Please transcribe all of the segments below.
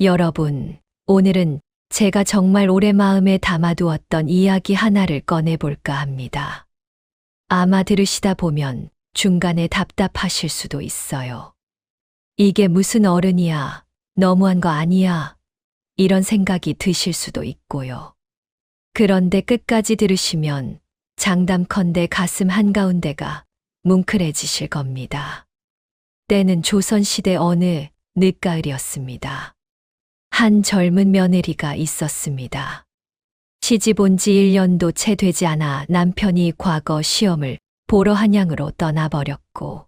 여러분, 오늘은 제가 정말 오래 마음에 담아두었던 이야기 하나를 꺼내볼까 합니다. 아마 들으시다 보면 중간에 답답하실 수도 있어요. 이게 무슨 어른이야, 너무한 거 아니야, 이런 생각이 드실 수도 있고요. 그런데 끝까지 들으시면 장담컨대 가슴 한가운데가 뭉클해지실 겁니다. 때는 조선시대 어느 늦가을이었습니다. 한 젊은 며느리가 있었습니다. 시집 온 지 1년도 채 되지 않아 남편이 과거 시험을 보러 한양으로 떠나버렸고,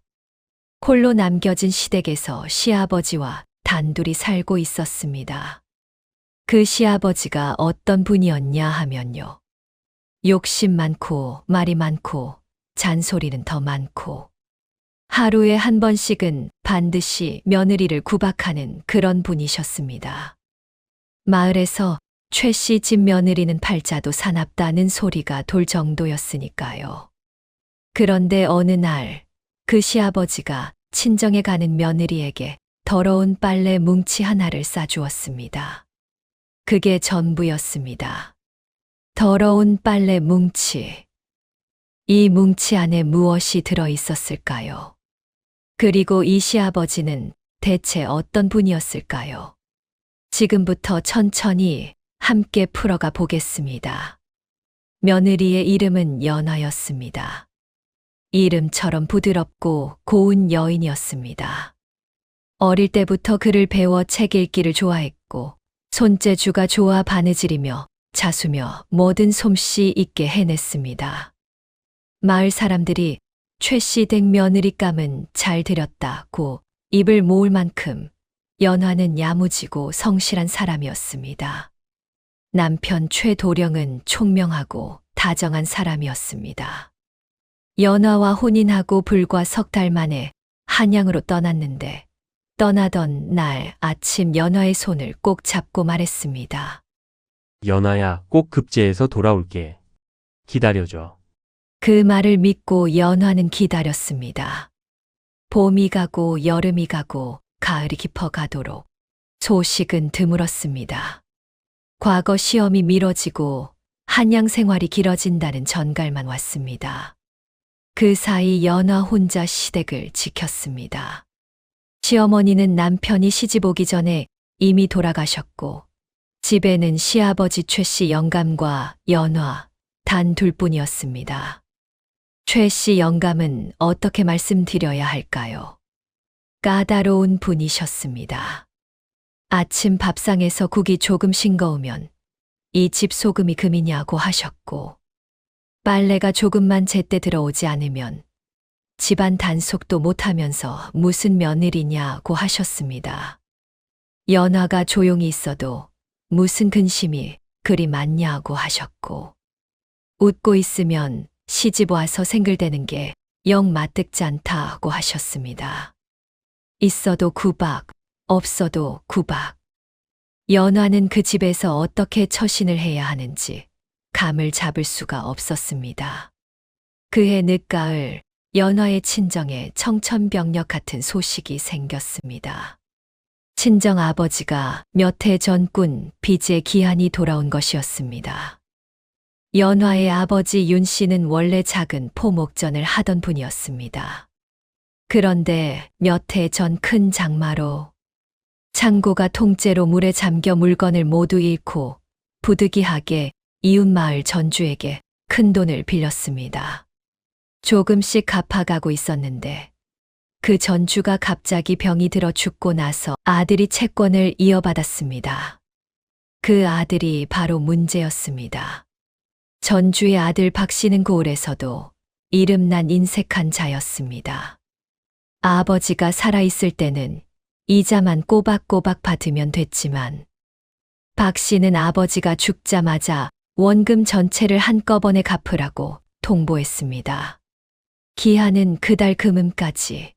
홀로 남겨진 시댁에서 시아버지와 단둘이 살고 있었습니다. 그 시아버지가 어떤 분이었냐 하면요. 욕심 많고 말이 많고 잔소리는 더 많고 하루에 한 번씩은 반드시 며느리를 구박하는 그런 분이셨습니다. 마을에서 최 씨 집 며느리는 팔자도 사납다는 소리가 돌 정도였으니까요. 그런데 어느 날 그 시아버지가 친정에 가는 며느리에게 더러운 빨래 뭉치 하나를 싸주었습니다. 그게 전부였습니다. 더러운 빨래 뭉치. 이 뭉치 안에 무엇이 들어 있었을까요? 그리고 이 시아버지는 대체 어떤 분이었을까요? 지금부터 천천히 함께 풀어가 보겠습니다. 며느리의 이름은 연화였습니다. 이름처럼 부드럽고 고운 여인이었습니다. 어릴 때부터 글을 배워 책 읽기를 좋아했고 손재주가 좋아 바느질이며 자수며 뭐든 솜씨 있게 해냈습니다. 마을 사람들이 최 씨 댁 며느리감은 잘 들였다고 입을 모을 만큼 연화는 야무지고 성실한 사람이었습니다. 남편 최도령은 총명하고 다정한 사람이었습니다. 연화와 혼인하고 불과 석 달 만에 한양으로 떠났는데 떠나던 날 아침 연화의 손을 꼭 잡고 말했습니다. 연아야, 꼭 급제해서 돌아올게. 기다려줘. 그 말을 믿고 연화는 기다렸습니다. 봄이 가고 여름이 가고 가을이 깊어가도록 소식은 드물었습니다. 과거 시험이 미뤄지고 한양 생활이 길어진다는 전갈만 왔습니다. 그 사이 연화 혼자 시댁을 지켰습니다. 시어머니는 남편이 시집 오기 전에 이미 돌아가셨고 집에는 시아버지 최 씨 영감과 연화 단 둘뿐이었습니다. 최 씨 영감은 어떻게 말씀드려야 할까요? 까다로운 분이셨습니다. 아침 밥상에서 국이 조금 싱거우면 이 집 소금이 금이냐고 하셨고, 빨래가 조금만 제때 들어오지 않으면 집안 단속도 못하면서 무슨 며느리냐고 하셨습니다. 연화가 조용히 있어도 무슨 근심이 그리 많냐고 하셨고, 웃고 있으면 시집 와서 생글대는 게 영 마뜩지 않다고 하셨습니다. 있어도 구박, 없어도 구박. 연화는 그 집에서 어떻게 처신을 해야 하는지 감을 잡을 수가 없었습니다. 그해 늦가을 연화의 친정에 청천벽력 같은 소식이 생겼습니다. 친정 아버지가 몇 해 전꾼 빚의 기한이 돌아온 것이었습니다. 연화의 아버지 윤 씨는 원래 작은 포목전을 하던 분이었습니다. 그런데 몇 해 전 큰 장마로 창고가 통째로 물에 잠겨 물건을 모두 잃고 부득이하게 이웃마을 전주에게 큰 돈을 빌렸습니다. 조금씩 갚아가고 있었는데 그 전주가 갑자기 병이 들어 죽고 나서 아들이 채권을 이어받았습니다. 그 아들이 바로 문제였습니다. 전주의 아들 박 씨는 고을에서도 이름난 인색한 자였습니다. 아버지가 살아있을 때는 이자만 꼬박꼬박 받으면 됐지만 박 씨는 아버지가 죽자마자 원금 전체를 한꺼번에 갚으라고 통보했습니다. 기한은 그달 금음까지.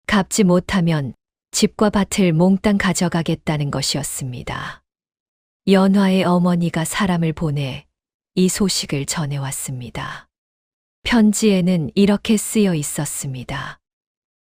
갚지 못하면 집과 밭을 몽땅 가져가겠다는 것이었습니다. 연화의 어머니가 사람을 보내 이 소식을 전해왔습니다. 편지에는 이렇게 쓰여 있었습니다.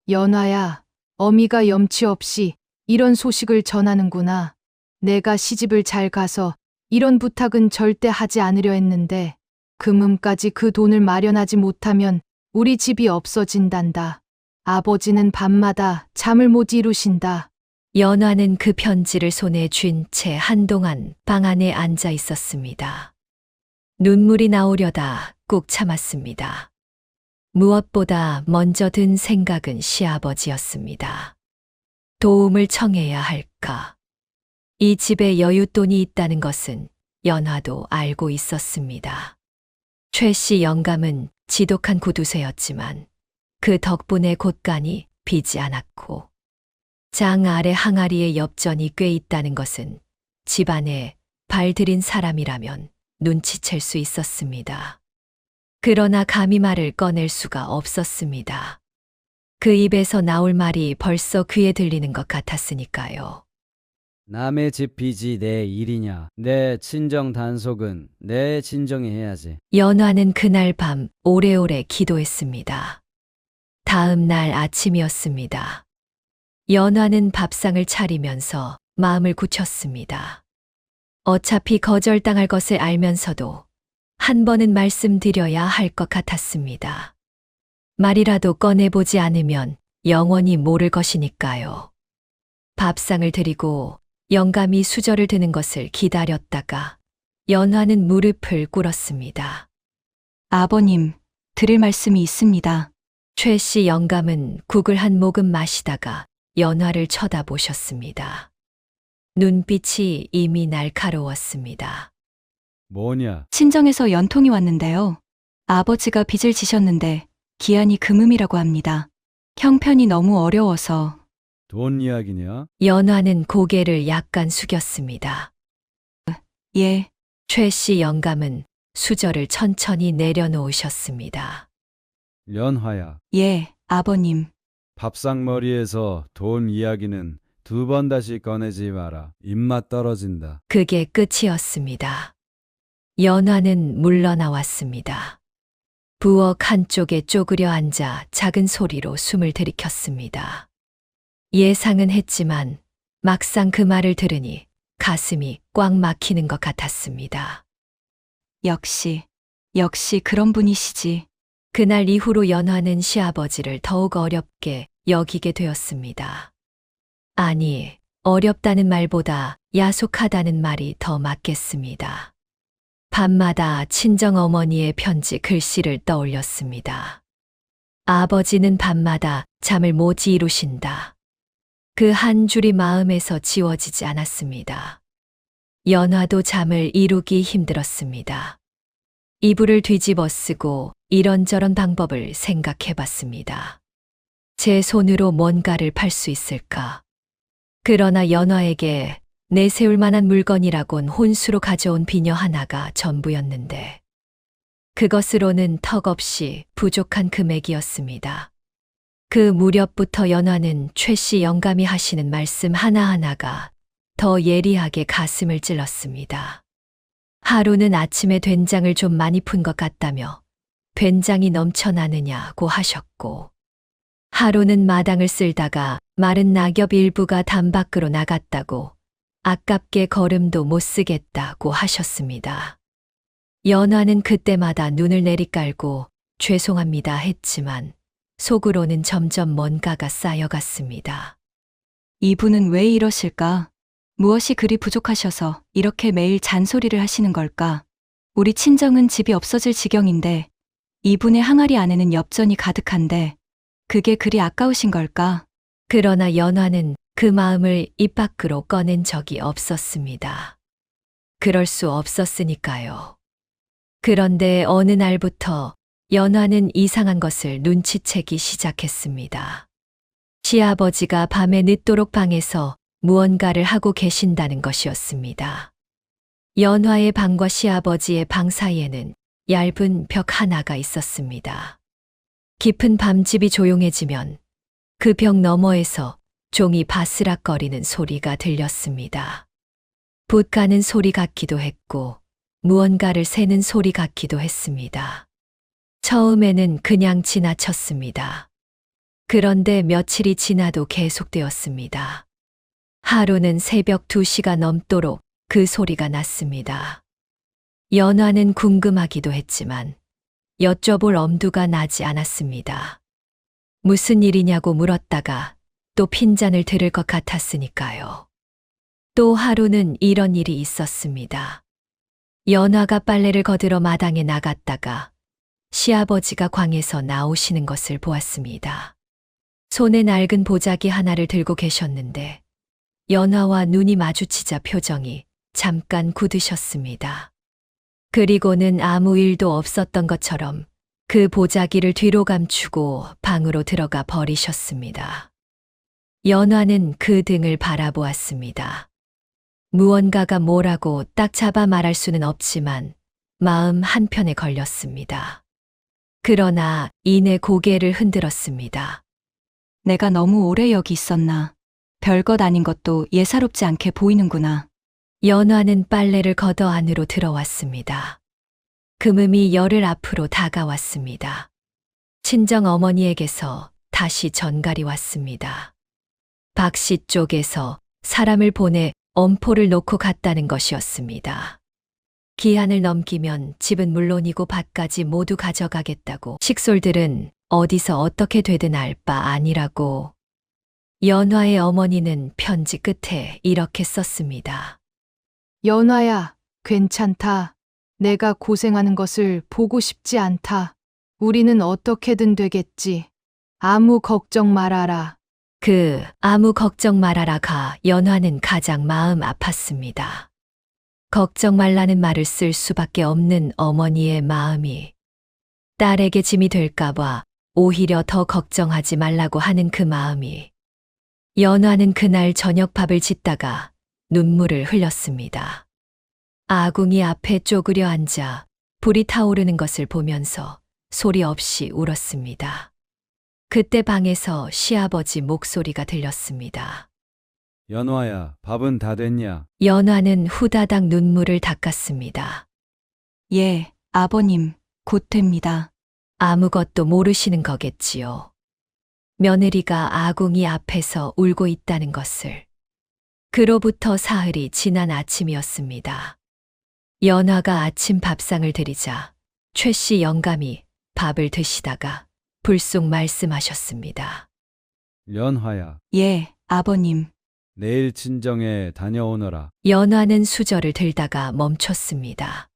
연화야, 어미가 염치 없이 이런 소식을 전하는구나. 내가 시집을 잘 가서 이런 부탁은 절대 하지 않으려 했는데 금음까지 그 돈을 마련하지 못하면 우리 집이 없어진단다. 아버지는 밤마다 잠을 못 이루신다. 연화는 그 편지를 손에 쥔 채 한동안 방 안에 앉아 있었습니다. 눈물이 나오려다 꾹 참았습니다. 무엇보다 먼저 든 생각은 시아버지였습니다. 도움을 청해야 할까? 이 집에 여윳돈이 있다는 것은 연화도 알고 있었습니다. 최 씨 영감은 지독한 구두쇠였지만 그 덕분에 곳간이 비지 않았고 장 아래 항아리에 엽전이 꽤 있다는 것은 집안에 발들인 사람이라면 눈치챌 수 있었습니다. 그러나 감히 말을 꺼낼 수가 없었습니다. 그 입에서 나올 말이 벌써 귀에 들리는 것 같았으니까요. 남의 집 빚이 내 일이냐? 내 친정 단속은 내 진정이 해야지. 연화는 그날 밤 오래오래 기도했습니다. 다음 날 아침이었습니다. 연화는 밥상을 차리면서 마음을 굳혔습니다. 어차피 거절당할 것을 알면서도 한 번은 말씀드려야 할 것 같았습니다. 말이라도 꺼내보지 않으면 영원히 모를 것이니까요. 밥상을 들이고 영감이 수저를 드는 것을 기다렸다가 연화는 무릎을 꿇었습니다. 아버님, 드릴 말씀이 있습니다. 최 씨 영감은 국을 한 모금 마시다가 연화를 쳐다보셨습니다. 눈빛이 이미 날카로웠습니다. 뭐냐? 친정에서 연통이 왔는데요. 아버지가 빚을 지셨는데 기한이 금음이라고 합니다. 형편이 너무 어려워서. 돈 이야기냐? 연화는 고개를 약간 숙였습니다. 예, 최 씨 영감은 수저를 천천히 내려놓으셨습니다. 연화야. 예, 아버님. 밥상머리에서 돈 이야기는 두 번 다시 꺼내지 마라. 입맛 떨어진다. 그게 끝이었습니다. 연화는 물러나왔습니다. 부엌 한쪽에 쪼그려 앉아 작은 소리로 숨을 들이켰습니다. 예상은 했지만 막상 그 말을 들으니 가슴이 꽉 막히는 것 같았습니다. 역시 그런 분이시지. 그날 이후로 연화는 시아버지를 더욱 어렵게 여기게 되었습니다. 아니, 어렵다는 말보다 야속하다는 말이 더 맞겠습니다. 밤마다 친정어머니의 편지 글씨를 떠올렸습니다. 아버지는 밤마다 잠을 못 이루신다. 그 한 줄이 마음에서 지워지지 않았습니다. 연화도 잠을 이루기 힘들었습니다. 이불을 뒤집어 쓰고 이런저런 방법을 생각해 봤습니다. 제 손으로 뭔가를 팔 수 있을까? 그러나 연화에게 내세울 만한 물건이라곤 혼수로 가져온 비녀 하나가 전부였는데 그것으로는 턱없이 부족한 금액이었습니다. 그 무렵부터 연화는 최 씨 영감이 하시는 말씀 하나하나가 더 예리하게 가슴을 찔렀습니다. 하루는 아침에 된장을 좀 많이 푼 것 같다며 된장이 넘쳐나느냐고 하셨고 하루는 마당을 쓸다가 마른 낙엽 일부가 담 밖으로 나갔다고 아깝게 거름도 못 쓰겠다고 하셨습니다. 연화는 그때마다 눈을 내리깔고 죄송합니다 했지만 속으로는 점점 뭔가가 쌓여갔습니다. 이분은 왜 이러실까? 무엇이 그리 부족하셔서 이렇게 매일 잔소리를 하시는 걸까? 우리 친정은 집이 없어질 지경인데 이분의 항아리 안에는 엽전이 가득한데 그게 그리 아까우신 걸까? 그러나 연화는 그 마음을 입 밖으로 꺼낸 적이 없었습니다. 그럴 수 없었으니까요. 그런데 어느 날부터 연화는 이상한 것을 눈치채기 시작했습니다. 시아버지가 밤에 늦도록 방에서 무언가를 하고 계신다는 것이었습니다. 연화의 방과 시아버지의 방 사이에는 얇은 벽 하나가 있었습니다. 깊은 밤집이 조용해지면 그 벽 너머에서 종이 바스락거리는 소리가 들렸습니다. 붓 가는 소리 같기도 했고 무언가를 세는 소리 같기도 했습니다. 처음에는 그냥 지나쳤습니다. 그런데 며칠이 지나도 계속되었습니다. 하루는 새벽 2시가 넘도록 그 소리가 났습니다. 연화는 궁금하기도 했지만 여쭤볼 엄두가 나지 않았습니다. 무슨 일이냐고 물었다가 또 핀잔을 들을 것 같았으니까요. 또 하루는 이런 일이 있었습니다. 연화가 빨래를 거들어 마당에 나갔다가 시아버지가 광에서 나오시는 것을 보았습니다. 손에 낡은 보자기 하나를 들고 계셨는데 연화와 눈이 마주치자 표정이 잠깐 굳으셨습니다. 그리고는 아무 일도 없었던 것처럼 그 보자기를 뒤로 감추고 방으로 들어가 버리셨습니다. 연화는 그 등을 바라보았습니다. 무언가가 뭐라고 딱 잡아 말할 수는 없지만 마음 한편에 걸렸습니다. 그러나 이내 고개를 흔들었습니다. 내가 너무 오래 여기 있었나. 별것 아닌 것도 예사롭지 않게 보이는구나. 연화는 빨래를 걷어 안으로 들어왔습니다. 금음이 열흘 앞으로 다가왔습니다. 친정 어머니에게서 다시 전갈이 왔습니다. 박씨 쪽에서 사람을 보내 엄포를 놓고 갔다는 것이었습니다. 기한을 넘기면 집은 물론이고 밭까지 모두 가져가겠다고 식솔들은 어디서 어떻게 되든 알 바 아니라고. 연화의 어머니는 편지 끝에 이렇게 썼습니다. 연화야, 괜찮다. 내가 고생하는 것을 보고 싶지 않다. 우리는 어떻게든 되겠지. 아무 걱정 말아라. 아무 걱정 말아라가 연화는 가장 마음 아팠습니다. 걱정 말라는 말을 쓸 수밖에 없는 어머니의 마음이 딸에게 짐이 될까봐 오히려 더 걱정하지 말라고 하는 그 마음이. 연화는 그날 저녁 밥을 짓다가 눈물을 흘렸습니다. 아궁이 앞에 쪼그려 앉아 불이 타오르는 것을 보면서 소리 없이 울었습니다. 그때 방에서 시아버지 목소리가 들렸습니다. 연화야, 밥은 다 됐냐? 연화는 후다닥 눈물을 닦았습니다. 예, 아버님, 곧 됩니다. 아무것도 모르시는 거겠지요. 며느리가 아궁이 앞에서 울고 있다는 것을. 그로부터 사흘이 지난 아침이었습니다. 연화가 아침 밥상을 들이자 최 씨 영감이 밥을 드시다가 불쑥 말씀하셨습니다. 연화야, 예, 아버님. 내일 친정에 다녀오너라. 연화는 수저를 들다가 멈췄습니다.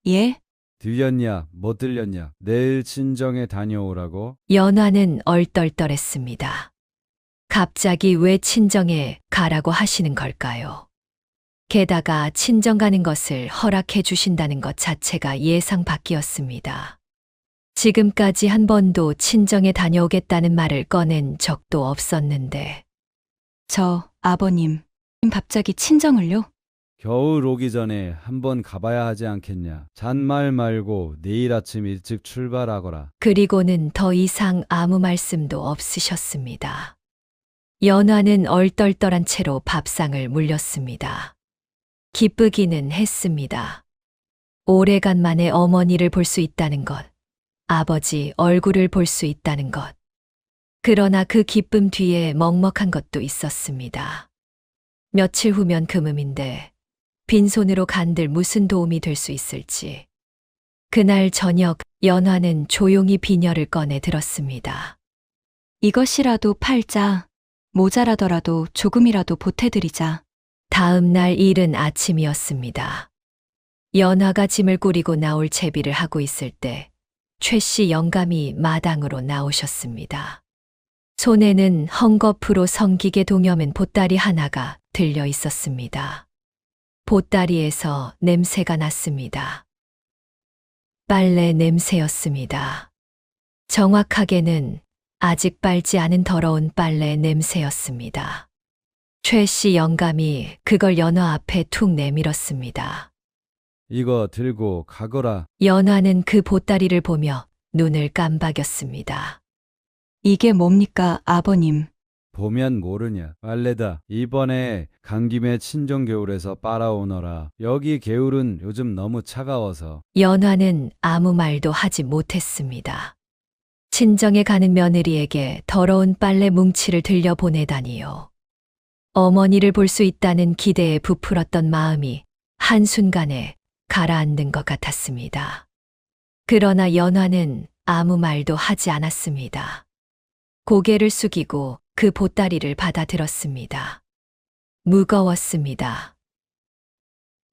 예? 들렸냐? 못 들렸냐? 내일 친정에 다녀오라고? 연화는 얼떨떨했습니다. 갑자기 왜 친정에 가라고 하시는 걸까요? 게다가 친정 가는 것을 허락해 주신다는 것 자체가 예상 밖이었습니다. 지금까지 한 번도 친정에 다녀오겠다는 말을 꺼낸 적도 없었는데. 아버님, 갑자기 친정을요? 겨울 오기 전에 한번 가봐야 하지 않겠냐? 잔말 말고 내일 아침 일찍 출발하거라. 그리고는 더 이상 아무 말씀도 없으셨습니다. 연화는 얼떨떨한 채로 밥상을 물렸습니다. 기쁘기는 했습니다. 오래간만에 어머니를 볼 수 있다는 것, 아버지 얼굴을 볼 수 있다는 것. 그러나 그 기쁨 뒤에 먹먹한 것도 있었습니다. 며칠 후면 금음인데 빈손으로 간들 무슨 도움이 될 수 있을지. 그날 저녁 연화는 조용히 비녀를 꺼내 들었습니다. 이것이라도 팔자. 모자라더라도 조금이라도 보태드리자. 다음 날 이른 아침이었습니다. 연화가 짐을 꾸리고 나올 채비를 하고 있을 때 최 씨 영감이 마당으로 나오셨습니다. 손에는 헝겊으로 성기게 동여맨 보따리 하나가 들려 있었습니다. 보따리에서 냄새가 났습니다. 빨래 냄새였습니다. 정확하게는 아직 빨지 않은 더러운 빨래 냄새였습니다. 최 씨 영감이 그걸 연화 앞에 툭 내밀었습니다. 이거 들고 가거라. 연화는 그 보따리를 보며 눈을 깜박였습니다. 이게 뭡니까, 아버님? 보면 모르냐? 빨래다. 이번에 간 김에 친정 겨울에서 빨아오너라. 여기 겨울은 요즘 너무 차가워서. 연화는 아무 말도 하지 못했습니다. 친정에 가는 며느리에게 더러운 빨래 뭉치를 들려보내다니요. 어머니를 볼 수 있다는 기대에 부풀었던 마음이 한순간에 가라앉는 것 같았습니다. 그러나 연화는 아무 말도 하지 않았습니다. 고개를 숙이고 그 보따리를 받아들었습니다. 무거웠습니다.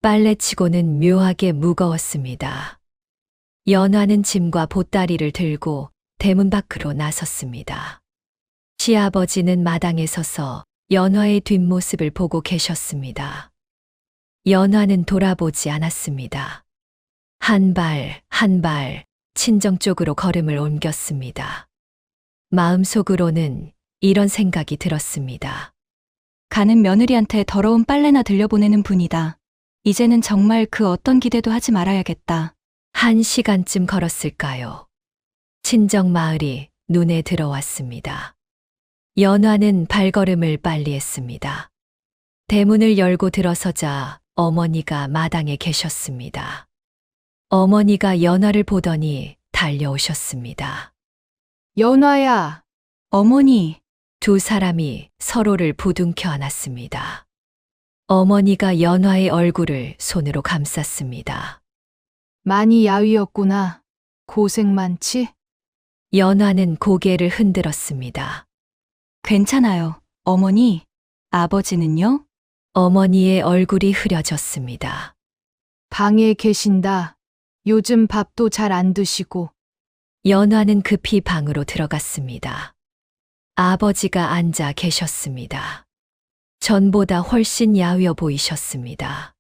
빨래치고는 묘하게 무거웠습니다. 연화는 짐과 보따리를 들고 대문 밖으로 나섰습니다. 시아버지는 마당에 서서 연화의 뒷모습을 보고 계셨습니다. 연화는 돌아보지 않았습니다. 한 발, 한 발, 친정 쪽으로 걸음을 옮겼습니다. 마음속으로는 이런 생각이 들었습니다. 가는 며느리한테 더러운 빨래나 들려보내는 분이다. 이제는 정말 그 어떤 기대도 하지 말아야겠다. 1시간쯤 걸었을까요? 친정 마을이 눈에 들어왔습니다. 연화는 발걸음을 빨리 했습니다. 대문을 열고 들어서자 어머니가 마당에 계셨습니다. 어머니가 연화를 보더니 달려오셨습니다. 연화야, 어머니, 두 사람이 서로를 부둥켜 안았습니다. 어머니가 연화의 얼굴을 손으로 감쌌습니다. 많이 야위었구나. 고생 많지? 연화는 고개를 흔들었습니다. 괜찮아요. 어머니, 아버지는요? 어머니의 얼굴이 흐려졌습니다. 방에 계신다. 요즘 밥도 잘 안 드시고. 연화는 급히 방으로 들어갔습니다. 아버지가 앉아 계셨습니다. 전보다 훨씬 야위어 보이셨습니다.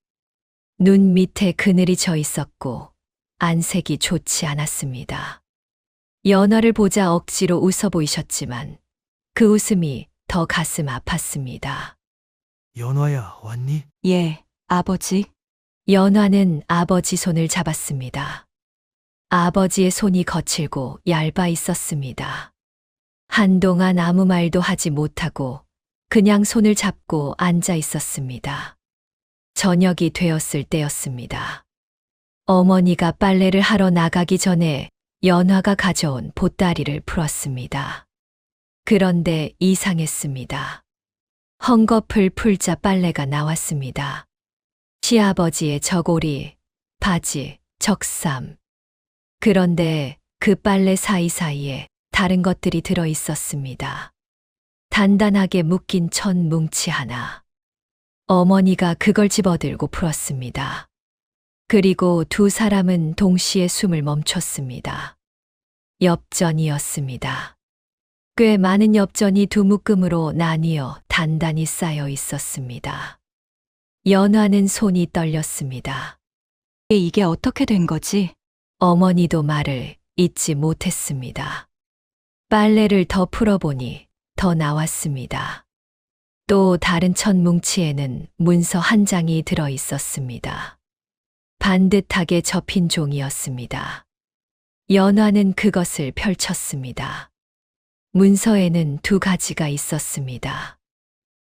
눈 밑에 그늘이 져 있었고 안색이 좋지 않았습니다. 연화를 보자 억지로 웃어 보이셨지만 그 웃음이 더 가슴 아팠습니다. 연화야, 왔니? 예, 아버지. 연화는 아버지 손을 잡았습니다. 아버지의 손이 거칠고 얇아 있었습니다. 한동안 아무 말도 하지 못하고 그냥 손을 잡고 앉아 있었습니다. 저녁이 되었을 때였습니다. 어머니가 빨래를 하러 나가기 전에 연화가 가져온 보따리를 풀었습니다. 그런데 이상했습니다. 헝겊을 풀자 빨래가 나왔습니다. 시아버지의 저고리, 바지, 적삼. 그런데 그 빨래 사이사이에 다른 것들이 들어 있었습니다. 단단하게 묶인 천 뭉치 하나. 어머니가 그걸 집어들고 풀었습니다. 그리고 두 사람은 동시에 숨을 멈췄습니다. 엽전이었습니다. 꽤 많은 엽전이 두 묶음으로 나뉘어 단단히 쌓여 있었습니다. 연화는 손이 떨렸습니다. 이게 어떻게 된 거지? 어머니도 말을 잇지 못했습니다. 빨래를 더 풀어보니 더 나왔습니다. 또 다른 천 뭉치에는 문서 한 장이 들어 있었습니다. 반듯하게 접힌 종이었습니다. 연화는 그것을 펼쳤습니다. 문서에는 두 가지가 있었습니다.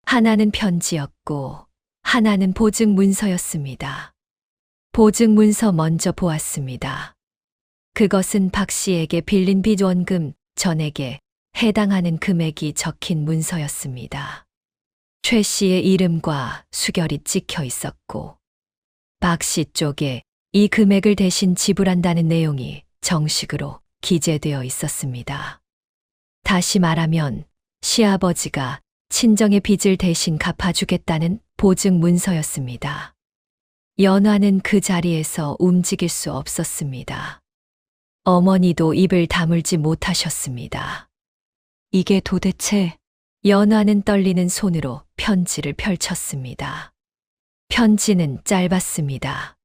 하나는 편지였고 하나는 보증 문서였습니다. 보증 문서 먼저 보았습니다. 그것은 박 씨에게 빌린 빚원금 전액에 해당하는 금액이 적힌 문서였습니다. 최 씨의 이름과 수결이 찍혀 있었고 박 씨 쪽에 이 금액을 대신 지불한다는 내용이 정식으로 기재되어 있었습니다. 다시 말하면 시아버지가 친정의 빚을 대신 갚아주겠다는 보증 문서였습니다. 연화는 그 자리에서 움직일 수 없었습니다. 어머니도 입을 다물지 못하셨습니다. 이게 도대체 연화는 떨리는 손으로 편지를 펼쳤습니다. 편지는 짧았습니다.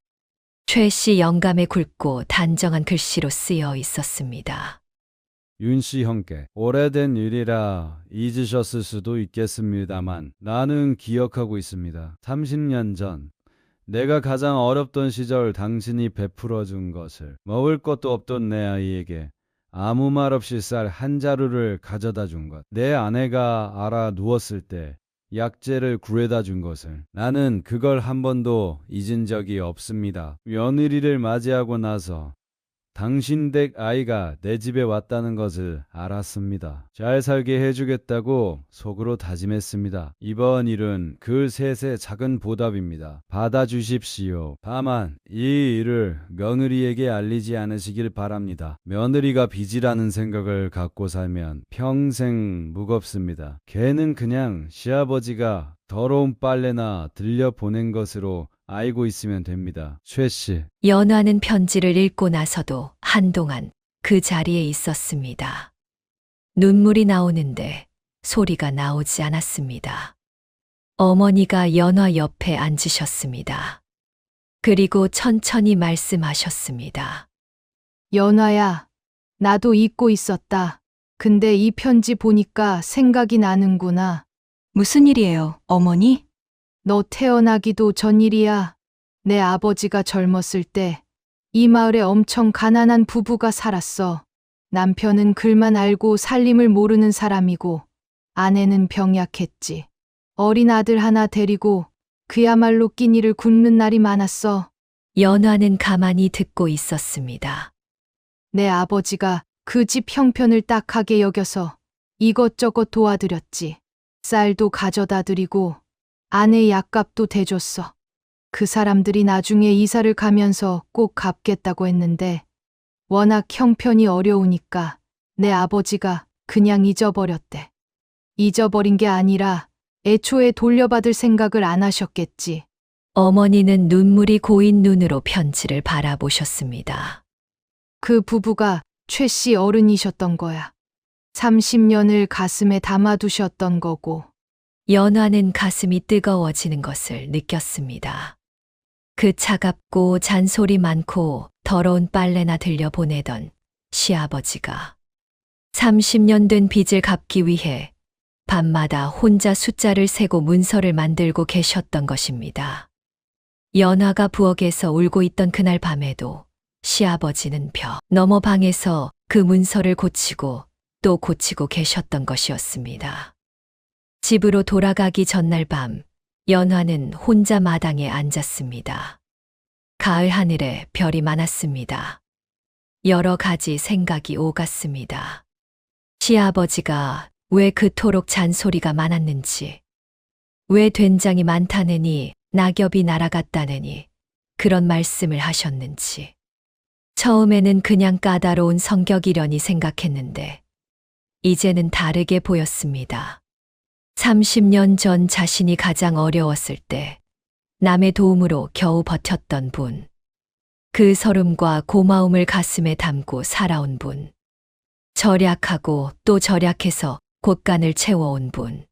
최 씨 영감에 굵고 단정한 글씨로 쓰여 있었습니다. 윤씨 형께 오래된 일이라 잊으셨을 수도 있겠습니다만 나는 기억하고 있습니다. 30년 전 내가 가장 어렵던 시절 당신이 베풀어 준 것을 먹을 것도 없던 내 아이에게 아무 말 없이 쌀 한 자루를 가져다 준 것. 내 아내가 알아 누웠을 때 약재를 구해다 준 것을 나는 그걸 한 번도 잊은 적이 없습니다. 며느리를 맞이하고 나서 당신 댁 아이가 내 집에 왔다는 것을 알았습니다. 잘 살게 해주겠다고 속으로 다짐했습니다. 이번 일은 그 셋의 작은 보답입니다. 받아주십시오. 다만 이 일을 며느리에게 알리지 않으시길 바랍니다. 며느리가 빚이라는 생각을 갖고 살면 평생 무겁습니다. 걔는 그냥 시아버지가 더러운 빨래나 들려보낸 것으로 알고 있으면 됩니다. 최 씨. 연화는 편지를 읽고 나서도 한동안 그 자리에 있었습니다. 눈물이 나오는데 소리가 나오지 않았습니다. 어머니가 연화 옆에 앉으셨습니다. 그리고 천천히 말씀하셨습니다. 연화야, 나도 잊고 있었다. 근데 이 편지 보니까 생각이 나는구나. 무슨 일이에요, 어머니? 너 태어나기도 전 일이야. 내 아버지가 젊었을 때 이 마을에 엄청 가난한 부부가 살았어. 남편은 글만 알고 살림을 모르는 사람이고 아내는 병약했지. 어린 아들 하나 데리고 그야말로 끼니를 굶는 날이 많았어. 연화는 가만히 듣고 있었습니다. 내 아버지가 그 집 형편을 딱하게 여겨서 이것저것 도와드렸지. 쌀도 가져다 드리고 아내 약값도 대줬어. 그 사람들이 나중에 이사를 가면서 꼭 갚겠다고 했는데 워낙 형편이 어려우니까 내 아버지가 그냥 잊어버렸대. 잊어버린 게 아니라 애초에 돌려받을 생각을 안 하셨겠지. 어머니는 눈물이 고인 눈으로 편지를 바라보셨습니다. 그 부부가 최 씨 어른이셨던 거야. 30년을 가슴에 담아두셨던 거고. 연화는 가슴이 뜨거워지는 것을 느꼈습니다. 그 차갑고 잔소리 많고 더러운 빨래나 들려보내던 시아버지가 30년 된 빚을 갚기 위해 밤마다 혼자 숫자를 세고 문서를 만들고 계셨던 것입니다. 연화가 부엌에서 울고 있던 그날 밤에도 시아버지는 벽 너머 방에서 그 문서를 고치고 또 고치고 계셨던 것이었습니다. 집으로 돌아가기 전날 밤, 연화는 혼자 마당에 앉았습니다. 가을 하늘에 별이 많았습니다. 여러 가지 생각이 오갔습니다. 시아버지가 왜 그토록 잔소리가 많았는지, 왜 된장이 많다느니 낙엽이 날아갔다느니 그런 말씀을 하셨는지. 처음에는 그냥 까다로운 성격이려니 생각했는데 이제는 다르게 보였습니다. 30년 전 자신이 가장 어려웠을 때 남의 도움으로 겨우 버텼던 분. 그 서름과 고마움을 가슴에 담고 살아온 분. 절약하고 또 절약해서 곳간을 채워온 분.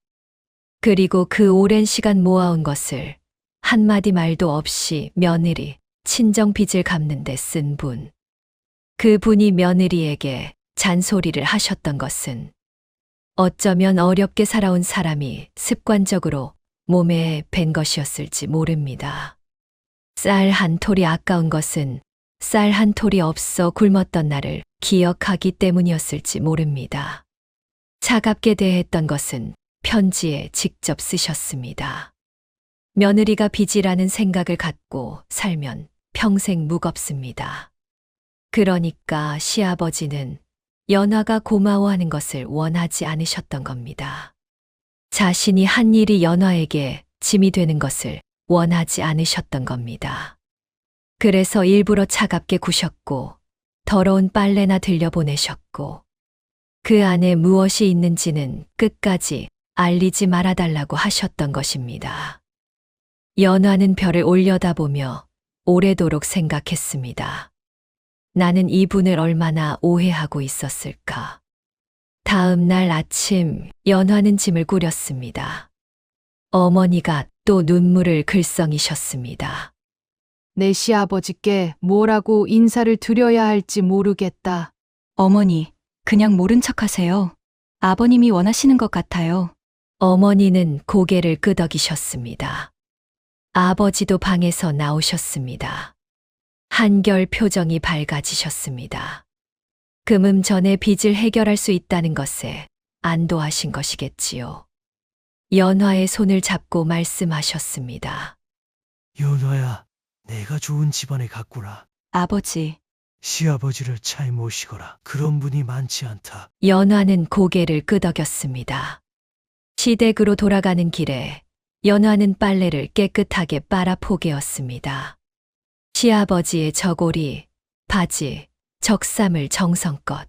그리고 그 오랜 시간 모아온 것을 한마디 말도 없이 며느리, 친정 빚을 갚는 데 쓴 분. 그 분이 며느리에게 잔소리를 하셨던 것은 어쩌면 어렵게 살아온 사람이 습관적으로 몸에 밴 것이었을지 모릅니다. 쌀 한 톨이 아까운 것은 쌀 한 톨이 없어 굶었던 날을 기억하기 때문이었을지 모릅니다. 차갑게 대했던 것은 편지에 직접 쓰셨습니다. 며느리가 빚이라는 생각을 갖고 살면 평생 무겁습니다. 그러니까 시아버지는 연화가 고마워하는 것을 원하지 않으셨던 겁니다. 자신이 한 일이 연화에게 짐이 되는 것을 원하지 않으셨던 겁니다. 그래서 일부러 차갑게 구셨고 더러운 빨래나 들려보내셨고 그 안에 무엇이 있는지는 끝까지 알리지 말아달라고 하셨던 것입니다. 연화는 별을 올려다보며 오래도록 생각했습니다. 나는 이분을 얼마나 오해하고 있었을까. 다음 날 아침 연화는 짐을 꾸렸습니다. 어머니가 또 눈물을 글썽이셨습니다. 내 시아버지께 뭐라고 인사를 드려야 할지 모르겠다. 어머니, 그냥 모른 척 하세요. 아버님이 원하시는 것 같아요. 어머니는 고개를 끄덕이셨습니다. 아버지도 방에서 나오셨습니다. 한결 표정이 밝아지셨습니다. 금음 전에 빚을 해결할 수 있다는 것에 안도하신 것이겠지요. 연화의 손을 잡고 말씀하셨습니다. 연화야, 내가 좋은 집안에 갔구나. 아버지, 시아버지를 차에 모시거라. 그런 분이 많지 않다. 연화는 고개를 끄덕였습니다. 시댁으로 돌아가는 길에 연화는 빨래를 깨끗하게 빨아 포개었습니다. 시아버지의 저고리, 바지, 적삼을 정성껏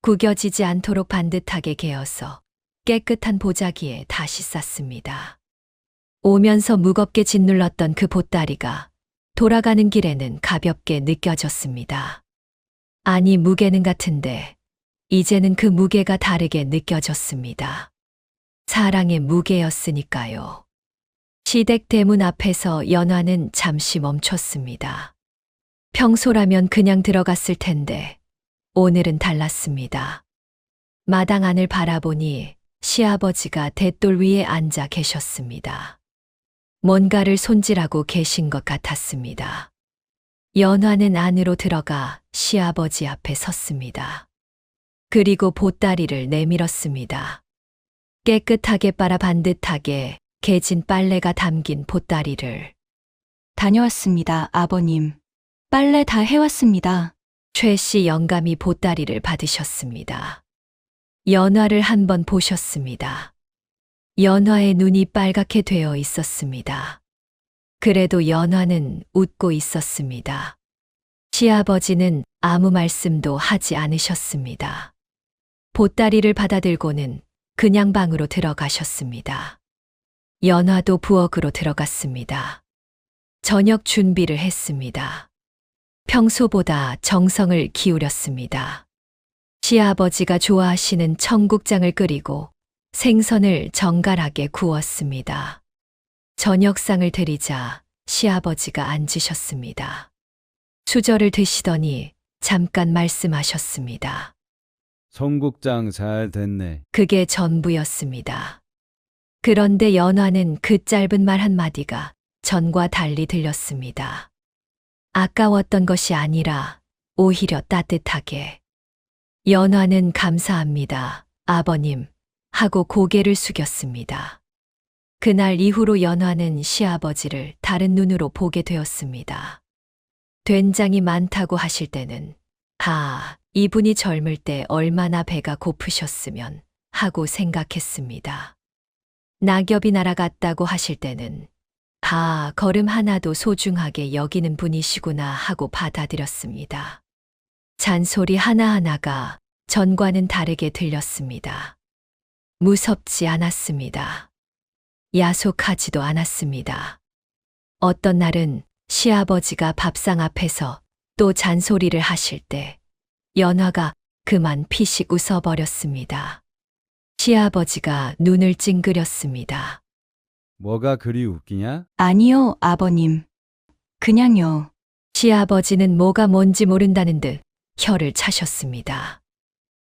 구겨지지 않도록 반듯하게 개어서 깨끗한 보자기에 다시 쌌습니다. 오면서 무겁게 짓눌렀던 그 보따리가 돌아가는 길에는 가볍게 느껴졌습니다. 아니, 무게는 같은데 이제는 그 무게가 다르게 느껴졌습니다. 사랑의 무게였으니까요. 시댁 대문 앞에서 연화는 잠시 멈췄습니다. 평소라면 그냥 들어갔을 텐데 오늘은 달랐습니다. 마당 안을 바라보니 시아버지가 대돌 위에 앉아 계셨습니다. 뭔가를 손질하고 계신 것 같았습니다. 연화는 안으로 들어가 시아버지 앞에 섰습니다. 그리고 보따리를 내밀었습니다. 깨끗하게 빨아 반듯하게 개진 빨래가 담긴 보따리를. 다녀왔습니다, 아버님. 빨래 다 해왔습니다. 최 씨 영감이 보따리를 받으셨습니다. 연화를 한번 보셨습니다. 연화의 눈이 빨갛게 되어 있었습니다. 그래도 연화는 웃고 있었습니다. 시아버지는 아무 말씀도 하지 않으셨습니다. 보따리를 받아들고는 그냥 방으로 들어가셨습니다. 연화도 부엌으로 들어갔습니다. 저녁 준비를 했습니다. 평소보다 정성을 기울였습니다. 시아버지가 좋아하시는 청국장을 끓이고 생선을 정갈하게 구웠습니다. 저녁상을 드리자 시아버지가 앉으셨습니다. 수저를 드시더니 잠깐 말씀하셨습니다. 청국장 잘 됐네. 그게 전부였습니다. 그런데 연화는 그 짧은 말 한마디가 전과 달리 들렸습니다. 아까웠던 것이 아니라 오히려 따뜻하게. 연화는 감사합니다, 아버님, 하고 고개를 숙였습니다. 그날 이후로 연화는 시아버지를 다른 눈으로 보게 되었습니다. 된장이 많다고 하실 때는 이분이 젊을 때 얼마나 배가 고프셨으면 하고 생각했습니다. 낙엽이 날아갔다고 하실 때는 걸음 하나도 소중하게 여기는 분이시구나 하고 받아들였습니다. 잔소리 하나하나가 전과는 다르게 들렸습니다. 무섭지 않았습니다. 야속하지도 않았습니다. 어떤 날은 시아버지가 밥상 앞에서 또 잔소리를 하실 때 연화가 그만 피식 웃어버렸습니다. 시아버지가 눈을 찡그렸습니다. 뭐가 그리 웃기냐? 아니요, 아버님. 그냥요. 시아버지는 뭐가 뭔지 모른다는 듯 혀를 차셨습니다.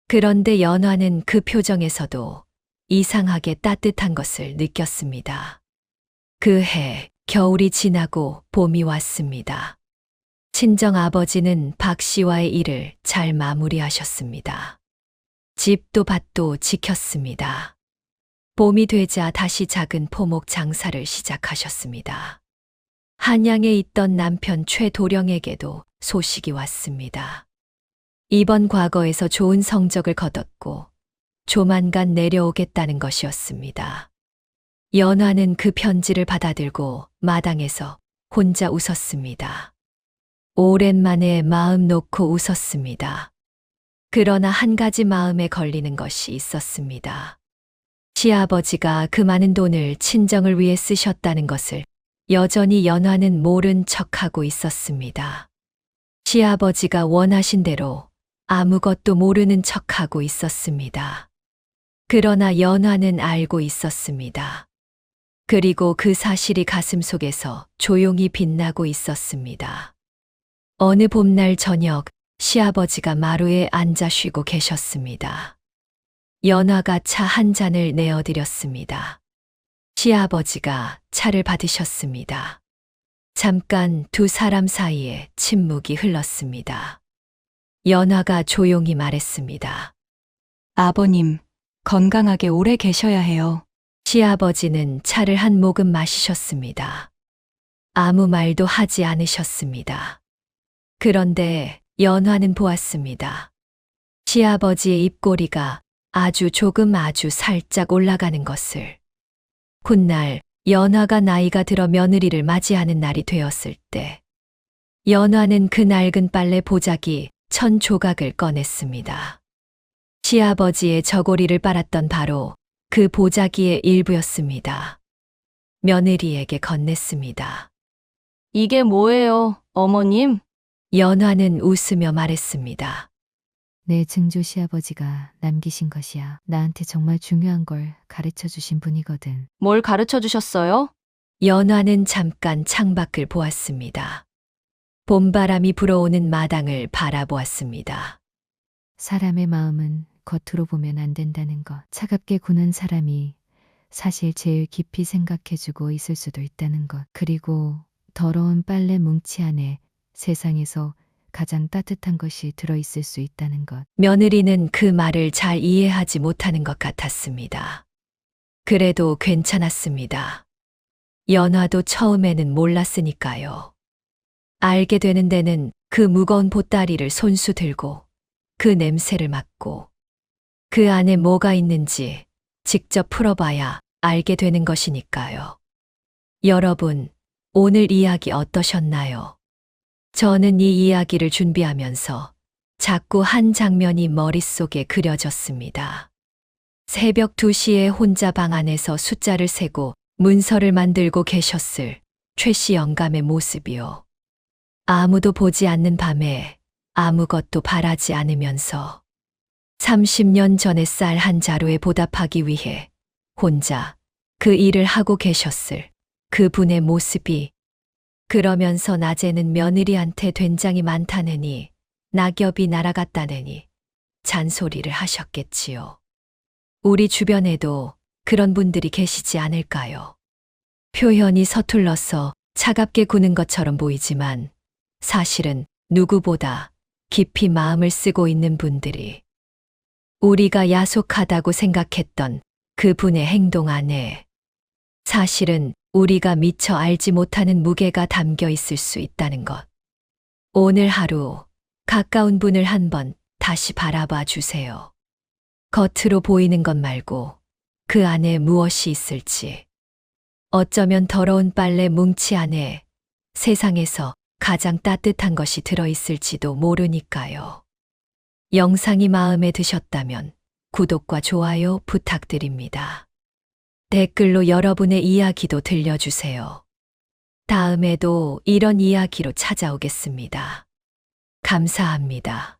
그런데 연화는 그 표정에서도 이상하게 따뜻한 것을 느꼈습니다. 그 해 겨울이 지나고 봄이 왔습니다. 친정 아버지는 박 씨와의 일을 잘 마무리하셨습니다. 집도 밭도 지켰습니다. 봄이 되자 다시 작은 포목 장사를 시작하셨습니다. 한양에 있던 남편 최도령에게도 소식이 왔습니다. 이번 과거에서 좋은 성적을 거뒀고 조만간 내려오겠다는 것이었습니다. 연화는 그 편지를 받아들고 마당에서 혼자 웃었습니다. 오랜만에 마음 놓고 웃었습니다. 그러나 한 가지 마음에 걸리는 것이 있었습니다. 시아버지가 그 많은 돈을 친정을 위해 쓰셨다는 것을 여전히 연화는 모른 척하고 있었습니다. 시아버지가 원하신 대로 아무것도 모르는 척하고 있었습니다. 그러나 연화는 알고 있었습니다. 그리고 그 사실이 가슴속에서 조용히 빛나고 있었습니다. 어느 봄날 저녁 시아버지가 마루에 앉아 쉬고 계셨습니다. 연화가 차 한 잔을 내어드렸습니다. 시아버지가 차를 받으셨습니다. 잠깐 두 사람 사이에 침묵이 흘렀습니다. 연화가 조용히 말했습니다. 아버님, 건강하게 오래 계셔야 해요. 시아버지는 차를 한 모금 마시셨습니다. 아무 말도 하지 않으셨습니다. 그런데 연화는 보았습니다. 시아버지의 입꼬리가 아주 살짝 올라가는 것을. 훗날 연화가 나이가 들어 며느리를 맞이하는 날이 되었을 때 연화는 그 낡은 빨래 보자기 1000조각을 꺼냈습니다. 시아버지의 저고리를 빨았던 바로 그 보자기의 일부였습니다. 며느리에게 건넸습니다. 이게 뭐예요, 어머님? 연화는 웃으며 말했습니다. 내 증조 시아버지가 남기신 것이야. 나한테 정말 중요한 걸 가르쳐 주신 분이거든. 뭘 가르쳐 주셨어요? 연화는 잠깐 창밖을 보았습니다. 봄바람이 불어오는 마당을 바라보았습니다. 사람의 마음은 겉으로 보면 안 된다는 것. 차갑게 구는 사람이 사실 제일 깊이 생각해주고 있을 수도 있다는 것. 그리고 더러운 빨래 뭉치 안에 세상에서 가장 따뜻한 것이 들어있을 수 있다는 것. 며느리는 그 말을 잘 이해하지 못하는 것 같았습니다. 그래도 괜찮았습니다. 연화도 처음에는 몰랐으니까요. 알게 되는 데는 그 무거운 보따리를 손수 들고 그 냄새를 맡고 그 안에 뭐가 있는지 직접 풀어봐야 알게 되는 것이니까요. 여러분, 오늘 이야기 어떠셨나요? 저는 이 이야기를 준비하면서 자꾸 한 장면이 머릿속에 그려졌습니다. 새벽 2시에 혼자 방 안에서 숫자를 세고 문서를 만들고 계셨을 최씨 영감의 모습이요. 아무도 보지 않는 밤에 아무것도 바라지 않으면서 30년 전의 쌀 한 자루에 보답하기 위해 혼자 그 일을 하고 계셨을 그 분의 모습이, 그러면서 낮에는 며느리한테 된장이 많다느니 낙엽이 날아갔다느니 잔소리를 하셨겠지요. 우리 주변에도 그런 분들이 계시지 않을까요? 표현이 서툴러서 차갑게 구는 것처럼 보이지만 사실은 누구보다 깊이 마음을 쓰고 있는 분들이, 우리가 야속하다고 생각했던 그 분의 행동 안에 사실은 우리가 미처 알지 못하는 무게가 담겨 있을 수 있다는 것. 오늘 하루 가까운 분을 한번 다시 바라봐 주세요. 겉으로 보이는 것 말고 그 안에 무엇이 있을지. 어쩌면 더러운 빨래 뭉치 안에 세상에서 가장 따뜻한 것이 들어있을지도 모르니까요. 영상이 마음에 드셨다면 구독과 좋아요 부탁드립니다. 댓글로 여러분의 이야기도 들려주세요. 다음에도 이런 이야기로 찾아오겠습니다. 감사합니다.